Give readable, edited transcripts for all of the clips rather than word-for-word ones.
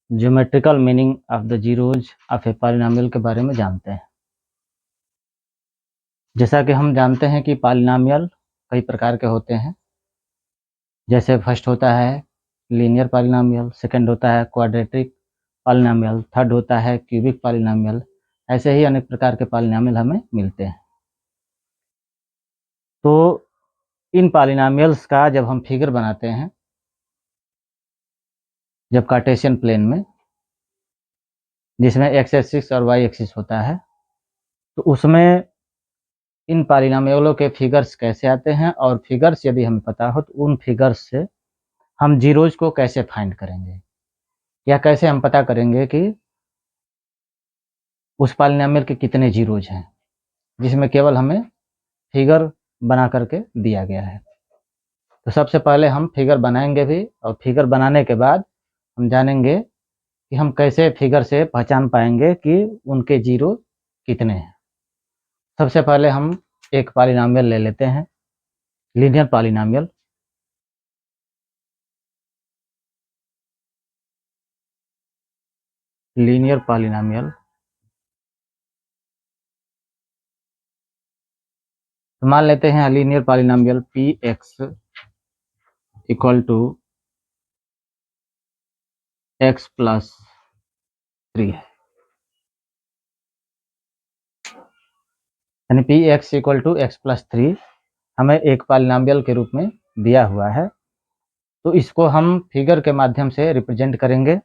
Geometrical meaning of the zeros of a polynomial के बारे में जानते हैं। जैसा कि हम जानते हैं कि पॉलिनोमियल कई प्रकार के होते हैं। जैसे फर्स्ट होता है लीनियर पॉलिनोमियल, सेकंड होता है क्वाड्रेटिक पॉलिनोमियल, थर्ड होता है क्यूबिक पॉलिनोमियल। ऐसे ही अनेक प्रकार के पॉलिनोमियल हमें मिलते हैं। तो इन पॉलिनोमियल्स का जब हम फिगर बनाते हैं, जब कार्टेशियन प्लेन में, जिसमें एक्स एक्सिस और वाई एक्सिस होता है, तो उसमें इन पॉलिनोमियलों के फिगर्स कैसे आते हैं, और फिगर्स यदि हमें पता हो तो उन फिगर्स से हम जीरोज को कैसे फाइंड करेंगे, या कैसे हम पता करेंगे कि उस पॉलिनोमियल के कितने जीरोज हैं, जिसमें केवल हमें फिगर बना करके दिया गया है। तो सबसे पहले हम फिगर बनाएंगे भी, और फिगर बनाने के बाद हम जानेंगे कि हम कैसे फिगर से पहचान पाएंगे कि उनके जीरो कितने हैं। सबसे पहले हम एक पॉलिनोमियल ले लेते हैं, लीनियर पॉलिनोमियल। लीनियर पॉलिनोमियल तो मान लेते हैं linear polynomial P X equal to X plus 3 है, यानी P X equal to X plus 3 हमें एक पॉलिनोमियल के रूप में दिया हुआ है। तो इसको हम फिगर के माध्यम से रिप्रेजेंट करेंगे।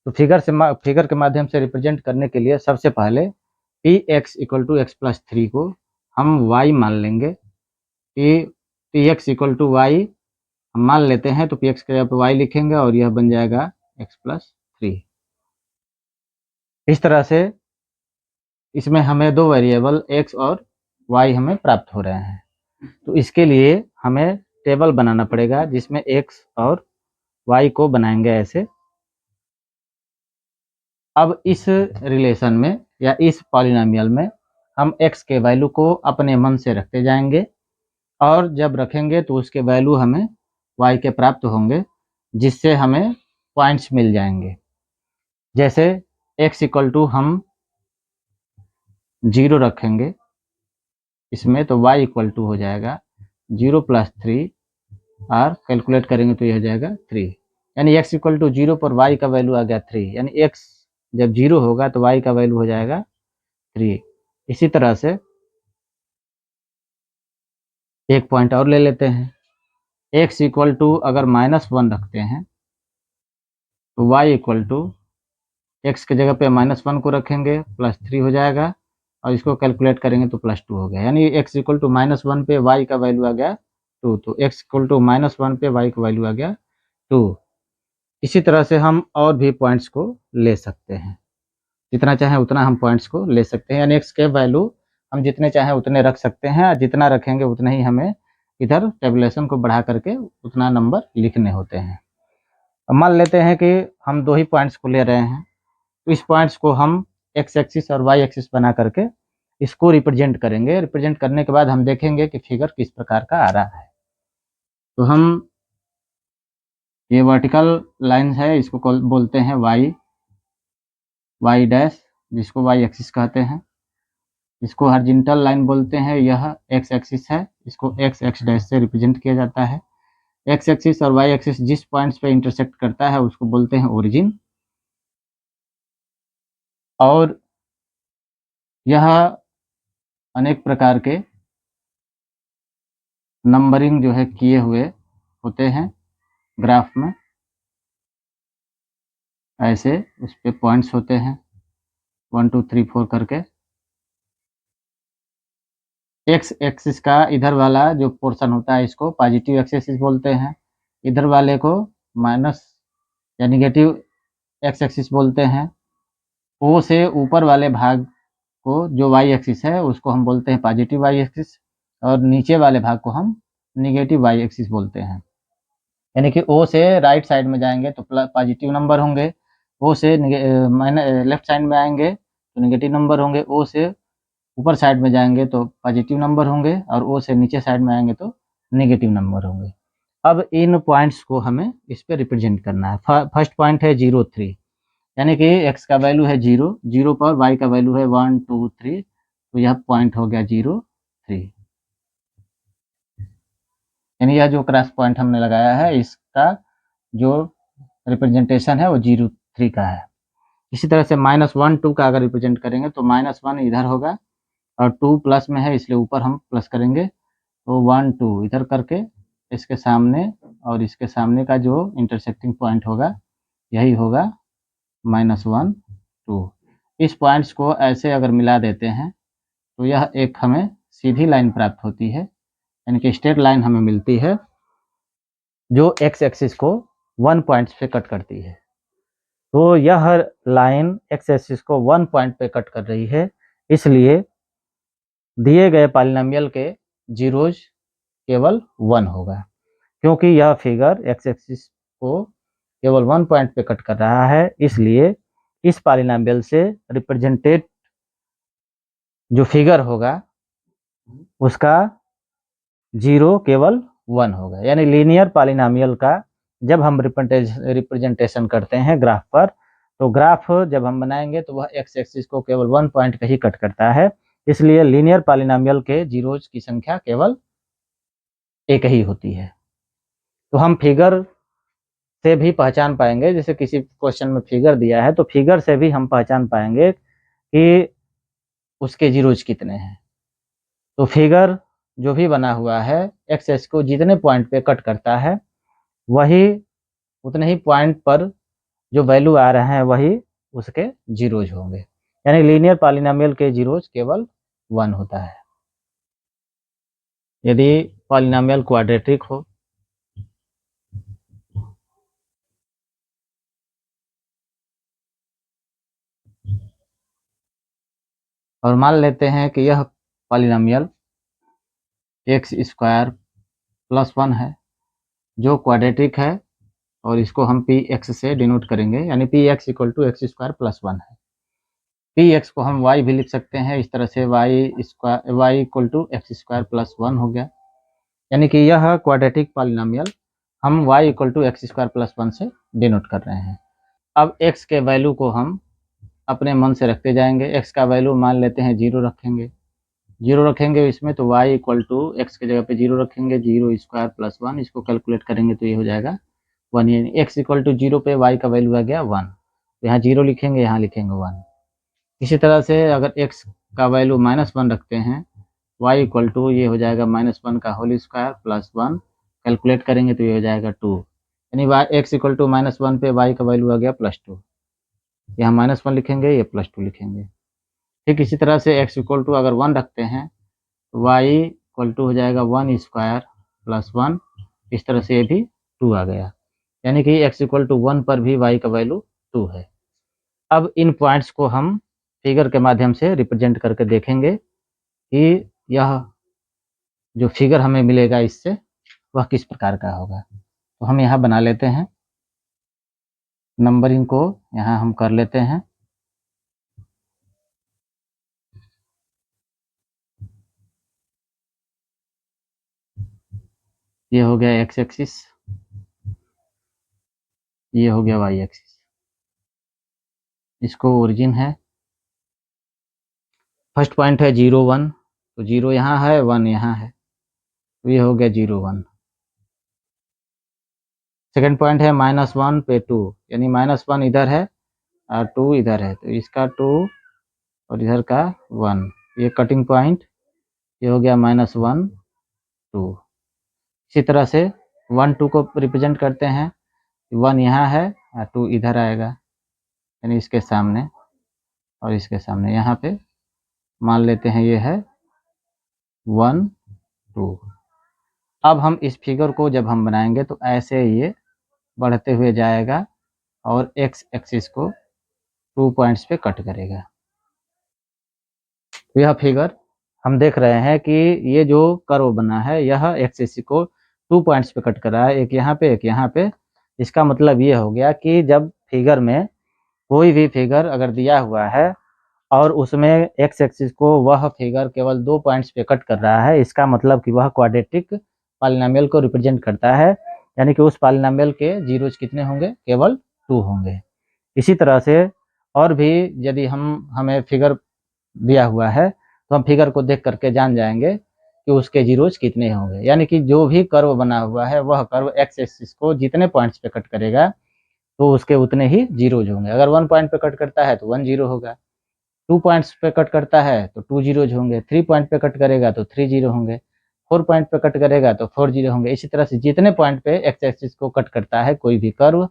तो फिगर के माध्यम से रिप्रेजेंट करने के लिए सबसे पहले P X equal to X plus 3 को हम वाई मान लेंगे। P X equal to Y हम मान लेते हैं, तो पी एक्स के जगह पर वाई लिखेंगे और यह बन जाएगा एक्स प्लस 3। इस तरह से इसमें हमें दो वेरिएबल एक्स और वाई हमें प्राप्त हो रहे हैं। तो इसके लिए हमें टेबल बनाना पड़ेगा, जिसमें एक्स और वाई को बनाएंगे ऐसे। अब इस रिलेशन में या इस पॉलिनोमियल में हम x के वैल्यू को अपने मन से रखते जाएंगे, और जब रखेंगे तो उसके वैल्यू हमें y के प्राप्त होंगे, जिससे हमें पॉइंट्स मिल जाएंगे। जैसे x इक्वल टू हम 0 रखेंगे इसमें, तो y इक्वल टू हो जाएगा 0 प्लस 3, और कैलकुलेट करेंगे तो यह हो जाएगा 3, यानी x इक्वल टू 0 पर y का वैल्यू आ गया 3, यानी x जब 0 होगा तो y का वैल्यू हो जाएगा 3। इसी तरह से एक पॉइंट और ले लेते हैं, x इक्वल टू अगर -1 रखते हैं तो y इक्वल टू x के जगह पे -1 को रखेंगे, +3 हो जाएगा, और इसको कैलकुलेट करेंगे तो +2 हो गया, यानी x इक्वल टू -1 पे y का वैल्यू आ गया 2, तो x इक्वल टू -1 पे y का वैल्यू आ गया 2। इसी तरह से हम और भी पॉइंट्स को ले सकते हैं, जितना चाहें उतना हम पॉइंट्स को ले सकते हैं, यानी x के वैल्यू हम जितने चाहें उतने रख सकते हैं, जितना रखेंगे उतना ही हमें इधर टेबुलेशन को बढ़ा करके उतना नंबर लिखने होते हैं। अब मान लेते हैं कि हम दो ही पॉइंट्स को ले रहे हैं, तो इस पॉइंट्स को हम एक्स एक्सिस और वाई एक्सिस बना करके इसको रिप्रेजेंट करेंगे। रिप्रेजेंट करने के बाद हम देखेंगे कि फिगर किस प्रकार का आ रहा है। तो हम ये वर्टिकल लाइन है, इसको बोलते हैं वाई डैश, जिसको वाई एक्सिस कहते हैं। इसको हॉरिजॉन्टल लाइन बोलते हैं, यह एक्स एक्सिस है, इसको एक्स एक्स डैश से रिप्रेजेंट किया जाता है। एक्स एक्सिस और वाई एक्सिस जिस पॉइंट्स पे इंटरसेक्ट करता है उसको बोलते हैं ओरिजिन। और यह अनेक प्रकार के नंबरिंग जो है किए हुए होते हैं ग्राफ में, ऐसे उस पे पॉइंट्स होते हैं 1 2 3 4 करके। एक्स एक्सिस का इधर वाला जो पोर्शन होता है इसको पॉजिटिव एक्सिस बोलते हैं, इधर वाले को माइनस या निगेटिव एक्स एक्सिस बोलते हैं। ओ से ऊपर वाले भाग को जो वाई एक्सिस है उसको हम बोलते हैं पॉजिटिव वाई एक्सिस, और नीचे वाले भाग को हम निगेटिव वाई एक्सिस बोलते हैं। यानी कि ओ से राइट साइड में जाएंगे तो पॉजिटिव नंबर होंगे, ओ से लेफ्ट साइड में आएंगे तो निगेटिव नंबर होंगे, ओ से ऊपर साइड में जाएंगे तो पॉजिटिव नंबर होंगे, और ओ से नीचे साइड में आएंगे तो नेगेटिव नंबर होंगे। अब इन पॉइंट्स को हमें इस पे रिप्रेजेंट करना है। फर्स्ट पॉइंट है 0 3, यानी कि x का वैल्यू है 0, 0 पर y का वैल्यू है 1 2 3, तो यह पॉइंट हो गया 0 3। यानी यह जो क्रॉस पॉइंट हमने लगाया है इसका जो रिप्रेजेंटेशन है वो 0 3 का है। इसी तरह से -1 2 का अगर रिप्रेजेंट करेंगे तो -1 इधर होगा और 2 प्लस में है इसलिए ऊपर हम प्लस करेंगे, तो 1 2 इधर करके इसके सामने और इसके सामने का जो इंटरसेक्टिंग पॉइंट होगा यही होगा -1 2। इस पॉइंट्स को ऐसे अगर मिला देते हैं तो यह एक हमें सीधी लाइन प्राप्त होती है, यानी कि स्ट्रेट लाइन हमें मिलती है जो एक्स एक्सिस को 1 पॉइंट पे कट करती है। तो यह लाइन एक्स एक्सिस को 1 पॉइंट पे कट कर रही है, इसलिए दिए गए पॉलिनोमियल के जीरोज केवल 1 होगा, क्योंकि यह फिगर एक्स एक्सिस को केवल 1 पॉइंट पे कट कर रहा है। इसलिए इस पॉलिनोमियल से रिप्रेजेंटेड जो फिगर होगा उसका जीरो केवल 1 होगा। यानी लीनियर पॉलिनोमियल का जब हम रिप्रेजेंटेशन करते हैं ग्राफ पर, तो ग्राफ जब हम बनाएंगे तो वह एक्स एक्सिस को केवल 1 पॉइंट का ही कट करता है, इसलिए लीनियर पॉलिनोमियल के जीरोज की संख्या केवल एक ही होती है। तो हम फिगर से भी पहचान पाएंगे, जैसे किसी क्वेश्चन में फिगर दिया है तो फिगर से भी हम पहचान पाएंगे कि उसके जीरोज कितने हैं। तो फिगर जो भी बना हुआ है एक्स एक्सिस को जितने पॉइंट पे कट करता है वही उतने ही पॉइंट पर जो वैल्यू आ रहे हैं वही उसके जीरोज होंगे। यानी लीनियर पॉलिनोमियल के जीरोज केवल 1 होता है। यदि पॉलिनोमियल क्वाड्रेटिक हो और मान लेते हैं कि यह पॉलिनोमियल एक्स स्क्वायर प्लस 1 है जो क्वाड्रेटिक है, और इसको हम पी एक्स से डिनोट करेंगे, यानी P X equal to X square plus 1 है। पी एक्स को हम वाई भी लिख सकते हैं, इस तरह से Y equal to X square plus 1 हो गया। यानी कि यह क्वाड्रेटिक पॉलिनोमियल हम Y equal to X square plus 1 से डिनोट कर रहे हैं। अब एक्स के वैल्यू को हम अपने मन से रखते जाएंगे। एक्स का वैल्यू मान लेते हैं 0 रखेंगे, 0 रखेंगे इसमें, तो y इक्वल टू एक्स के जगह पे 0 रखेंगे, 0 स्क्वायर प्लस 1, इसको कैलकुलेट करेंगे तो ये हो जाएगा 1। यानी एक्स इक्वल टू 0 पे y का वैल्यू आ गया 1, तो यहाँ 0 लिखेंगे, यहाँ लिखेंगे 1। इसी तरह से अगर x का वैल्यू -1 रखते हैं, y इक्वल टू ये हो जाएगा -1 का होल स्क्वायर प्लस 1, कैलकुलेट करेंगे तो ये हो जाएगा 2। यानी x इक्वल टू -1 पे y का वैल्यू आ गया +2, यहाँ -1 लिखेंगे, ये +2 लिखेंगे। ठीक इसी तरह से x इक्वल टू अगर 1 रखते हैं तो y इक्वल टू हो जाएगा 1 स्क्वायर प्लस 1, इस तरह से ये भी 2 आ गया। यानी कि x इक्वल टू 1 पर भी y का वैल्यू 2 है। अब इन पॉइंट्स को हम फिगर के माध्यम से रिप्रेजेंट करके देखेंगे कि यह जो फिगर हमें मिलेगा इससे वह किस प्रकार का होगा। तो हम यहाँ बना लेते हैं, नंबरिंग को यहाँ हम कर लेते हैं। ये हो गया एक्स एक्सिस, ये हो गया वाई एक्सिस, इसको ओरिजिन है। फर्स्ट पॉइंट है 0 1, तो 0 यहाँ है, 1 यहाँ है, तो ये हो गया 0 1। सेकेंड पॉइंट है -1 पे 2, यानी -1 इधर है और 2 इधर है, तो इसका 2 और इधर का 1, ये कटिंग पॉइंट, ये हो गया -1 2। इसी तरह से 1 2 को रिप्रेजेंट करते हैं, 1 यहाँ है और 2 इधर आएगा, यानी इसके सामने और इसके सामने, यहाँ पे मान लेते हैं ये है 1 2। अब हम इस फिगर को जब हम बनाएंगे तो ऐसे ये बढ़ते हुए जाएगा और एक्स एक्सिस को 2 पॉइंट्स पे कट करेगा। तो यह फिगर हम देख रहे हैं कि ये जो कर्व बना है यह एक्स एक्सिस को 2 पॉइंट्स पे कट कर रहा है, एक यहाँ पे एक यहाँ पे। इसका मतलब ये हो गया कि जब फिगर में कोई भी फिगर अगर दिया हुआ है और उसमें एक्स एक्सिस को वह फिगर केवल 2 पॉइंट्स पे कट कर रहा है, इसका मतलब कि वह क्वाड्रेटिक पॉलिनोमियल को रिप्रेजेंट करता है। यानी कि उस पॉलिनोमियल के जीरोज कितने होंगे, केवल 2 होंगे। इसी तरह से और भी यदि हमें फिगर दिया हुआ है तो हम फिगर को देख करके जान जाएंगे कि उसके जीरोज कितने होंगे। यानी कि जो भी कर्व बना हुआ है वह कर्व एक्स एक्सिस को जितने पॉइंट्स पे कट करेगा तो उसके उतने ही जीरोज होंगे। अगर 1 पॉइंट पे कट करता है तो 1 जीरो होगा, 2 पॉइंट्स पे कट करता है तो 2 जीरोज होंगे, 3 पॉइंट पे कट करेगा तो 3 जीरो होंगे, 4 पॉइंट पे कट करेगा तो 4 जीरो होंगे। इसी तरह से जितने पॉइंट पे एक्स एक्सिस को कट करता है कोई भी कर्व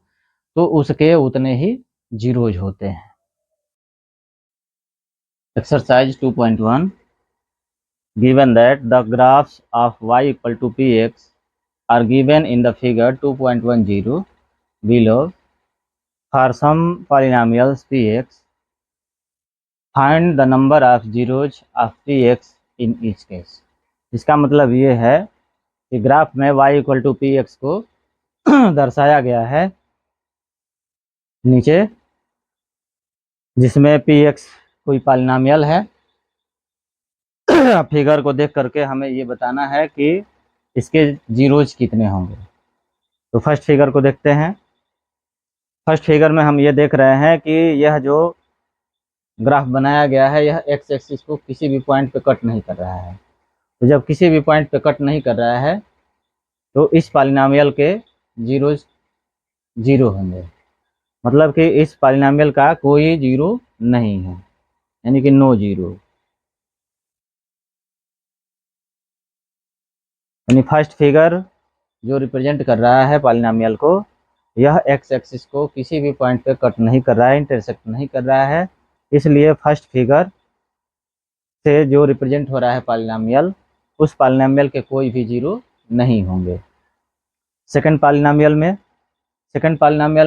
तो उसके उतने ही जीरोज होते हैं। Exercise 2.1, given that the graphs of y equal to px are given in the figure 2.10 below, for some polynomials px, find the number of zeros of px in each case। इसका मतलब ये है कि graph में y equal to P X को दर्शाया गया है नीचे, जिसमें पी एक्स कोई पॉलिनोमियल है। फिगर को देख करके हमें ये बताना है कि इसके जीरोज कितने होंगे। तो फर्स्ट फिगर को देखते हैं। फर्स्ट फिगर में हम ये देख रहे हैं कि यह जो ग्राफ बनाया गया है यह एक्स एक्सिस को किसी भी पॉइंट पे कट नहीं कर रहा है। तो जब किसी भी पॉइंट पे कट नहीं कर रहा है तो इस पॉलिनोमियल के जीरोज जीरो होंगे, मतलब कि इस पॉलिनोमियल का कोई जीरो नहीं है, यानी कि नो जीरो। यानी फर्स्ट फिगर जो रिप्रेजेंट कर रहा है पॉलिनोमियल को, यह एक्स एक्सिस को किसी भी पॉइंट पे कट नहीं कर रहा है, इंटरसेक्ट नहीं कर रहा है, इसलिए फर्स्ट फिगर से जो रिप्रेजेंट हो रहा है पॉलिनोमियल, उस पॉलिनोमियल के कोई भी जीरो नहीं होंगे। सेकंड पॉलिनोमियल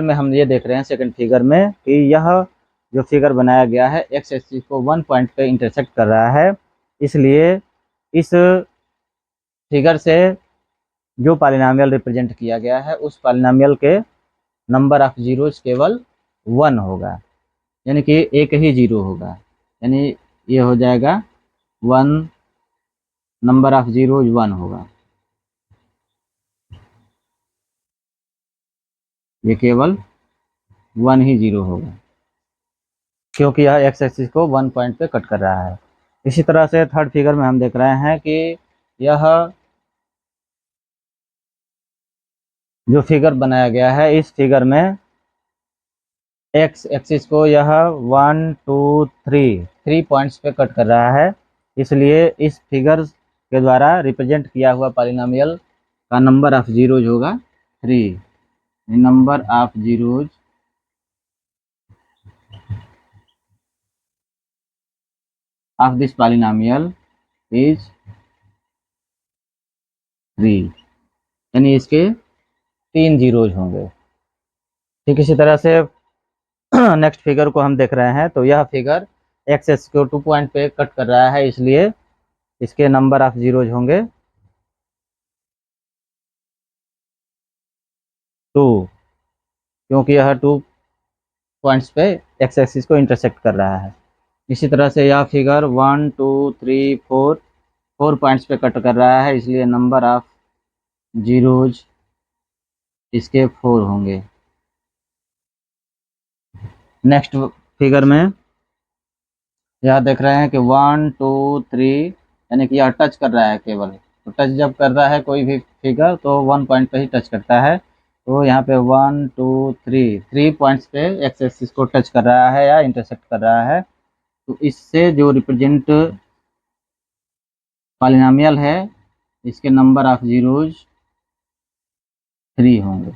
में हम ये देख रहे हैं सेकंड फिगर में कि यह जो फिगर बनाया गया है एक्स एक्सिस को 1 पॉइंट पे इंटरसेक्ट कर रहा है, इसलिए इस फिगर से जो पॉलिनोमियल रिप्रेजेंट किया गया है उस पॉलिनोमियल के नंबर ऑफ जीरोज केवल 1 होगा, यानी कि एक ही जीरो होगा। यानी ये हो जाएगा 1, नंबर ऑफ जीरोज 1 होगा, ये केवल 1 ही जीरो होगा क्योंकि यह एक्स एक्सिस को 1 पॉइंट पे कट कर रहा है। इसी तरह से थर्ड फिगर में हम देख रहे हैं कि यह जो फिगर बनाया गया है इस फिगर में एक्स एक्सिस को यह 1 2 3 पॉइंट्स पे कट कर रहा है, इसलिए इस फिगर के द्वारा रिप्रेजेंट किया हुआ पॉलिनोमियल का नंबर ऑफ जीरोज होगा 3। Number of zeros of this polynomial is 3, यानी इसके 3 जीरोज होंगे। ठीक इसी तरह से नेक्स्ट फिगर को हम देख रहे हैं तो यह फिगर एक्स एक्सिस को 2 पॉइंट पे कट कर रहा है, इसलिए इसके नंबर ऑफ जीरोज होंगे 2, क्योंकि यह 2 पॉइंट्स पे एक्स एक्सिस को इंटरसेक्ट कर रहा है। इसी तरह से यह फिगर 1 2 3 4 पॉइंट्स पे कट कर रहा है, इसलिए नंबर ऑफ जीरोज इसके 4 होंगे। नेक्स्ट फिगर में यह देख रहे हैं कि 1 2 3, यानी कि यह टच कर रहा है केवल। तो टच जब कर रहा है कोई भी फिगर तो 1 पॉइंट पे ही टच करता है, तो यहाँ पे 1 2 3 पॉइंट्स पे एक्स एक्सिस को टच कर रहा है या इंटरसेक्ट कर रहा है। तो इससे जो रिप्रेजेंट पॉलिनोमियल है इसके नंबर ऑफ जीरोज 3 होंगे।